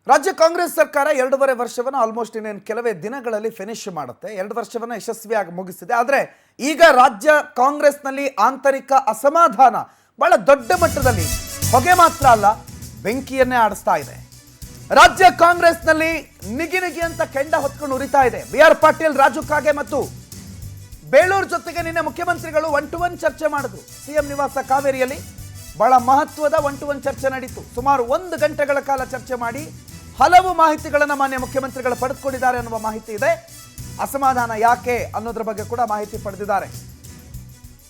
ರಾಜ್ಯ ಕಾಂಗ್ರೆಸ್ ಸರ್ಕಾರ 2.5 ವರ್ಷವನ್ನು ಆಲ್ಮೋಸ್ಟ್ ಇನ್ನೇನು ಕೆಲವೇ ದಿನಗಳಲ್ಲಿ ಫಿನಿಶ್ ಮಾಡುತ್ತೆ. 2 ವರ್ಷವನ್ನು ಯಶಸ್ವಿಯಾಗಿ ಮುಗಿಸಿದೆ. ಆದರೆ ಈಗ ರಾಜ್ಯ ಕಾಂಗ್ರೆಸ್ನಲ್ಲಿ ಆಂತರಿಕ ಅಸಮಾಧಾನ ಬಹಳ ದೊಡ್ಡ ಮಟ್ಟದಲ್ಲಿ ಹೊಗೆ ಮಾತ್ರ ಅಲ್ಲ, ಬೆಂಕಿಯನ್ನೇ ಆಡಿಸ್ತಾ ಇದೆ. ರಾಜ್ಯ ಕಾಂಗ್ರೆಸ್ನಲ್ಲಿ ನಿಗಿ ಅಂತ ಕೆಂಡ ಹೊತ್ಕೊಂಡು ಉರಿತಾ ಇದೆ. BR ಪಾಟೀಲ್, ರಾಜು ಕಾಗೆ ಮತ್ತು ಬೇಳೂರು ಜೊತೆಗೆ ನಿನ್ನೆ ಮುಖ್ಯಮಂತ್ರಿಗಳು 1-to-1 ಚರ್ಚೆ ಮಾಡಿದ್ರು. ಸಿಎಂ ನಿವಾಸ ಕಾವೇರಿಯಲ್ಲಿ ಬಹಳ ಮಹತ್ವದ 1-to-1 ಚರ್ಚೆ ನಡೀತು. ಸುಮಾರು 1 ಗಂಟೆಗಳ ಕಾಲ ಚರ್ಚೆ ಮಾಡಿ ಹಲವು ಮಾಹಿತಿಗಳನ್ನು ಮಾನ್ಯ ಮುಖ್ಯಮಂತ್ರಿಗಳು ಪಡೆದುಕೊಂಡಿದ್ದಾರೆ ಅನ್ನುವ ಮಾಹಿತಿ ಇದೆ. ಅಸಮಾಧಾನ ಯಾಕೆ ಅನ್ನೋದ್ರ ಬಗ್ಗೆ ಕೂಡ ಮಾಹಿತಿ ಪಡೆದಿದ್ದಾರೆ.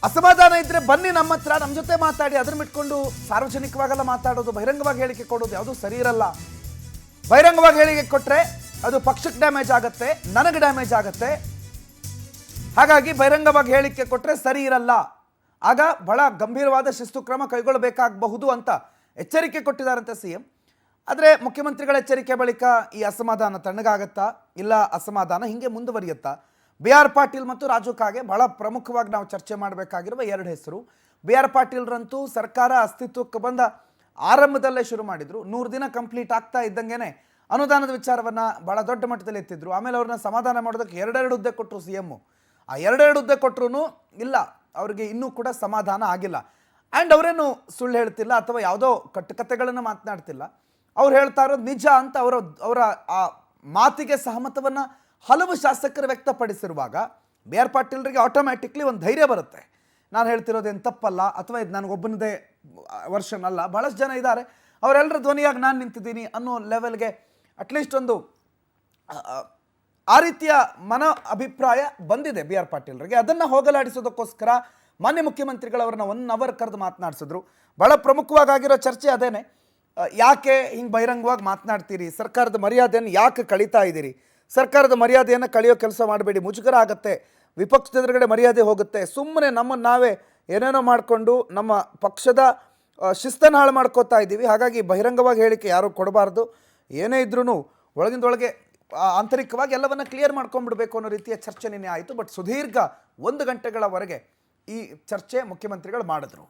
ಅಸಮಾಧಾನ ಇದ್ರೆ ಬನ್ನಿ ನಮ್ಮ ಹತ್ರ, ನಮ್ಮ ಜೊತೆ ಮಾತಾಡಿ. ಅದ್ರ ಬಿಟ್ಕೊಂಡು ಸಾರ್ವಜನಿಕವಾಗೆಲ್ಲ ಮಾತಾಡೋದು, ಬಹಿರಂಗವಾಗಿ ಹೇಳಿಕೆ ಕೊಡೋದು ಯಾವುದು ಸರಿ ಇರಲ್ಲ. ಬಹಿರಂಗವಾಗಿ ಹೇಳಿಕೆ ಕೊಟ್ರೆ ಅದು ಪಕ್ಷಕ್ಕೆ ಡ್ಯಾಮೇಜ್ ಆಗುತ್ತೆ, ನನಗೆ ಡ್ಯಾಮೇಜ್ ಆಗುತ್ತೆ. ಹಾಗಾಗಿ ಬಹಿರಂಗವಾಗಿ ಹೇಳಿಕೆ ಕೊಟ್ರೆ ಸರಿ ಇರಲ್ಲ. ಆಗ ಬಹಳ ಗಂಭೀರವಾದ ಶಿಸ್ತು ಕ್ರಮ ಕೈಗೊಳ್ಳಬೇಕಾಗಬಹುದು ಅಂತ ಎಚ್ಚರಿಕೆ ಕೊಟ್ಟಿದ್ದಾರಂತೆ ಸಿಎಂ. ಆದರೆ ಮುಖ್ಯಮಂತ್ರಿಗಳ ಎಚ್ಚರಿಕೆ ಬಳಿಕ ಈ ಅಸಮಾಧಾನ ತಣ್ಣಗಾಗತ್ತಾ, ಇಲ್ಲ ಅಸಮಾಧಾನ ಹಿಂಗೆ ಮುಂದುವರಿಯುತ್ತಾ? BR ಪಾಟೀಲ್ ಮತ್ತು ರಾಜು ಕಾಗೆ ಬಹಳ ಪ್ರಮುಖವಾಗಿ ನಾವು ಚರ್ಚೆ ಮಾಡಬೇಕಾಗಿರುವ 2 ಹೆಸರು. BR ಪಾಟೀಲ್ರಂತೂ ಸರ್ಕಾರ ಅಸ್ತಿತ್ವಕ್ಕೆ ಬಂದ ಆರಂಭದಲ್ಲೇ ಶುರು ಮಾಡಿದ್ರು. 100 ದಿನ ಕಂಪ್ಲೀಟ್ ಆಗ್ತಾ ಇದ್ದಂಗೆನೆ ಅನುದಾನದ ವಿಚಾರವನ್ನು ಬಹಳ ದೊಡ್ಡ ಮಟ್ಟದಲ್ಲಿ ಎತ್ತಿದ್ರು. ಆಮೇಲೆ ಅವ್ರನ್ನ ಸಮಾಧಾನ ಮಾಡೋದಕ್ಕೆ 2 ಹುದ್ದೆ ಕೊಟ್ಟರು ಸಿಎಂ. ಆ 2 ಹುದ್ದೆ ಕೊಟ್ಟರು ಇಲ್ಲ, ಅವರಿಗೆ ಇನ್ನೂ ಕೂಡ ಸಮಾಧಾನ ಆಗಿಲ್ಲ. ಆ್ಯಂಡ್ ಅವರೇನು ಸುಳ್ಳು ಹೇಳ್ತಿಲ್ಲ ಅಥವಾ ಯಾವುದೋ ಕಟ್ಟುಕತೆಗಳನ್ನು ಮಾತನಾಡ್ತಿಲ್ಲ. ಅವ್ರು ಹೇಳ್ತಾ ಇರೋದು ನಿಜ ಅಂತ ಅವರ ಆ ಮಾತಿಗೆ ಸಹಮತವನ್ನು ಹಲವು ಶಾಸಕರು ವ್ಯಕ್ತಪಡಿಸಿರುವಾಗ BR ಪಾಟೀಲ್ರಿಗೆ ಆಟೋಮ್ಯಾಟಿಕ್ಲಿ ಒಂದು ಧೈರ್ಯ ಬರುತ್ತೆ. ನಾನು ಹೇಳ್ತಿರೋದೇನು ತಪ್ಪಲ್ಲ, ಅಥವಾ ಇದು ನನಗೊಬ್ಬನದೇ ವರ್ಷನ್ ಅಲ್ಲ, ಭಾಳಷ್ಟು ಜನ ಇದ್ದಾರೆ, ಅವರೆಲ್ಲರ ಧ್ವನಿಯಾಗಿ ನಾನು ನಿಂತಿದ್ದೀನಿ ಅನ್ನೋ ಲೆವೆಲ್ಗೆ ಅಟ್ಲೀಸ್ಟ್ ಒಂದು ಆ ರೀತಿಯ ಅಭಿಪ್ರಾಯ ಬಂದಿದೆ BR ಪಾಟೀಲ್ರಿಗೆ. ಅದನ್ನು ಹೋಗಲಾಡಿಸೋದಕ್ಕೋಸ್ಕರ ಮಾನ್ಯ ಮುಖ್ಯಮಂತ್ರಿಗಳವ್ರನ್ನ 1 ಅವರ್ ಕರೆದು ಮಾತನಾಡಿಸಿದ್ರು. ಭಾಳ ಪ್ರಮುಖವಾಗಿರೋ ಚರ್ಚೆ ಅದೇನೆ. ಯಾಕೆ ಹಿಂಗೆ ಬಹಿರಂಗವಾಗಿ ಮಾತನಾಡ್ತೀರಿ? ಸರ್ಕಾರದ ಮರ್ಯಾದೆಯನ್ನು ಯಾಕೆ ಕಳೀತಾ ಇದ್ದೀರಿ? ಸರ್ಕಾರದ ಮರ್ಯಾದೆಯನ್ನು ಕಳೆಯೋ ಕೆಲಸ ಮಾಡಬೇಡಿ, ಮುಜುಗರ ಆಗುತ್ತೆ, ವಿಪಕ್ಷದ ಎದುರುಗಡೆ ಮರ್ಯಾದೆ ಹೋಗುತ್ತೆ. ಸುಮ್ಮನೆ ನಮ್ಮನ್ನು ನಾವೇ ಏನೇನೋ ಮಾಡಿಕೊಂಡು ನಮ್ಮ ಪಕ್ಷದ ಶಿಸ್ತನ್ನು ಹಾಳು ಮಾಡ್ಕೋತಾ ಇದ್ದೀವಿ. ಹಾಗಾಗಿ ಬಹಿರಂಗವಾಗಿ ಹೇಳಿಕೆ ಯಾರೂ ಕೊಡಬಾರ್ದು. ಏನೇ ಇದ್ರೂ ಒಳಗಿಂದೊಳಗೆ ಆಂತರಿಕವಾಗಿ ಎಲ್ಲವನ್ನ ಕ್ಲಿಯರ್ ಮಾಡ್ಕೊಂಡ್ಬಿಡ್ಬೇಕು ಅನ್ನೋ ರೀತಿಯ ಚರ್ಚೆ ನಿನ್ನೆ ಆಯಿತು. ಬಟ್ ಸುದೀರ್ಘ 1 ಗಂಟೆಗಳವರೆಗೆ ಈ ಚರ್ಚೆ ಮುಖ್ಯಮಂತ್ರಿಗಳು ಮಾಡಿದ್ರು.